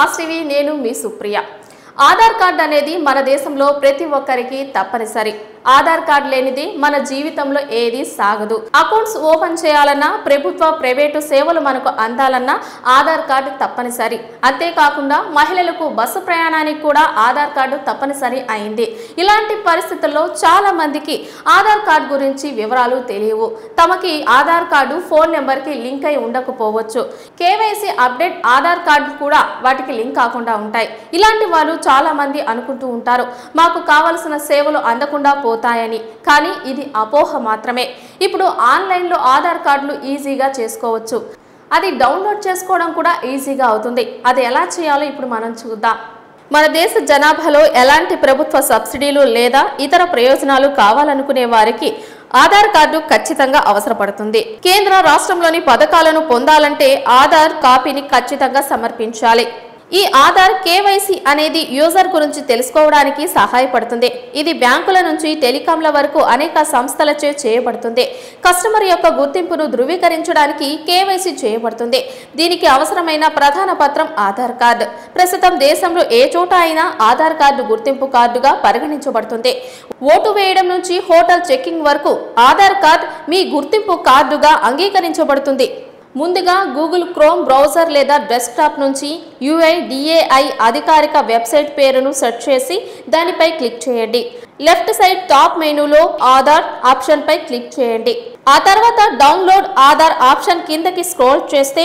Mass TV నేను మీ Supriya. Aadhaar card అనేది మన దేశంలో ప్రతి ఒక్కరికి తప్పనిసరి। ఆధార్ కార్డ్ లేనిది మన జీవితంలో ఏది సాగదు। అకౌంట్స్ ఓపెన్ చేయాలన్నా ప్రభుత్వ ప్రైవేటు సేవలు మనకు అందాలన్నా ఆధార్ కార్డు తప్పనిసరి। అంతే కాకుండా మహిళలకు బస్సు ప్రయాణానికి కూడా ఆధార్ కార్డు తప్పనిసరి అయింది। ఇలాంటి పరిస్థితుల్లో చాలా మందికి ఆధార్ కార్డు గురించి వివరాలు తెలియవు। తమకి ఆధార్ కార్డు ఫోన్ నెంబర్ కి లింక్ అయి ఉండకపోవచ్చు। కేవైసీ అప్డేట్ ఆధార్ కార్డు కూడా వాటికి లింక్ కాకుండా ఉంటాయి। ఇలాంటి వాళ్ళు చాలా మంది అనుకుంటూ ఉంటారు మాకు కావాల్సిన సేవలు అందకుండా పోతాయని। కానీ ఇది అపోహ మాత్రమే। ఇప్పుడు ఆన్లైన్ లో ఆధార్ కార్డులు ఈజీగా చేసుకోవచ్చు। అది డౌన్లోడ్ చేసుకోవడం కూడా ఈజీగా అవుతుంది। అది ఎలా చేయాలో ఇప్పుడు మనం చూద్దాం। మన దేశ జనాభాలో ఎలాంటి ప్రభుత్వ సబ్సిడీలు లేదా ఇతర ప్రయోజనాలు కావాలనుకునే వారికి ఆధార్ కార్డు ఖచ్చితంగా అవసరపడుతుంది। కేంద్ర రాష్ట్రంలోని పథకాలను పొందాలంటే ఆధార్ కాపీని ఖచ్చితంగా సమర్పించాలి। ఈ ఆధార్ కేవైసీ అనేది యూజర్ గురించి తెలుసుకోవడానికి సహాయపడుతుంది। ఇది బ్యాంకుల నుంచి టెలికాంల వరకు అనేక సంస్థలచే చేయబడుతుంది। కస్టమర్ యొక్క గుర్తింపును ధృవీకరించడానికి కేవైసీ చేయబడుతుంది। దీనికి అవసరమైన ప్రధాన పత్రం ఆధార్ కార్డు। ప్రస్తుతం దేశంలో ఏ చోట అయినా ఆధార్ కార్డు గుర్తింపు కార్డుగా పరిగణించబడుతుంది। ఓటు వేయడం నుంచి హోటల్ చెక్కింగ్ వరకు ఆధార్ కార్డు మీ గుర్తింపు కార్డుగా అంగీకరించబడుతుంది। ముందుగా గూగుల్ క్రోమ్ బ్రౌజర్ లేదా డెస్క్టాప్ నుంచి UIDAI అధికారిక వెబ్సైట్ పేరును సెర్చ్ చేసి దానిపై క్లిక్ చేయండి। లెఫ్ట్ సైడ్ టాప్ మెనూలో ఆధార్ ఆప్షన్ పై క్లిక్ చేయండి। ఆ తర్వాత డౌన్లోడ్ ఆధార్ ఆప్షన్ కిందకి స్క్రోల్ చేస్తే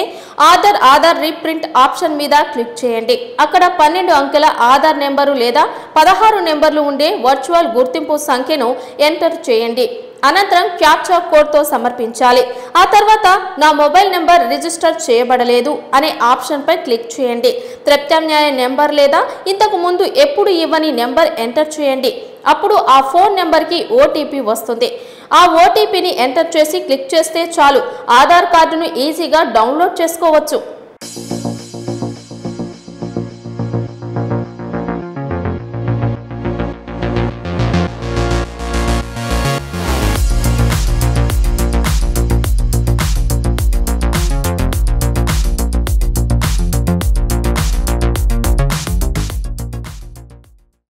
ఆధార్ రీప్రింట్ ఆప్షన్ మీద క్లిక్ చేయండి। అక్కడ 12 అంకెల ఆధార్ నెంబరు లేదా 16 నెంబర్లు ఉండే వర్చువల్ గుర్తింపు సంఖ్యను ఎంటర్ చేయండి। అనంతరం క్యాప్చా కోడ్తో సమర్పించాలి। ఆ తర్వాత నా మొబైల్ నెంబర్ రిజిస్టర్ చేయబడలేదు అనే ఆప్షన్ పై క్లిక్ చేయండి। ప్రత్యామ్నాయ నెంబర్ లేదా ఇంతకు ముందు ఎప్పుడు ఇవ్వని నెంబర్ ఎంటర్ చేయండి। అప్పుడు ఆ ఫోన్ నెంబర్కి OTP వస్తుంది। ఆ OTPని ఎంటర్ చేసి క్లిక్ చేస్తే చాలు ఆధార్ కార్డును ఈజీగా డౌన్లోడ్ చేసుకోవచ్చు।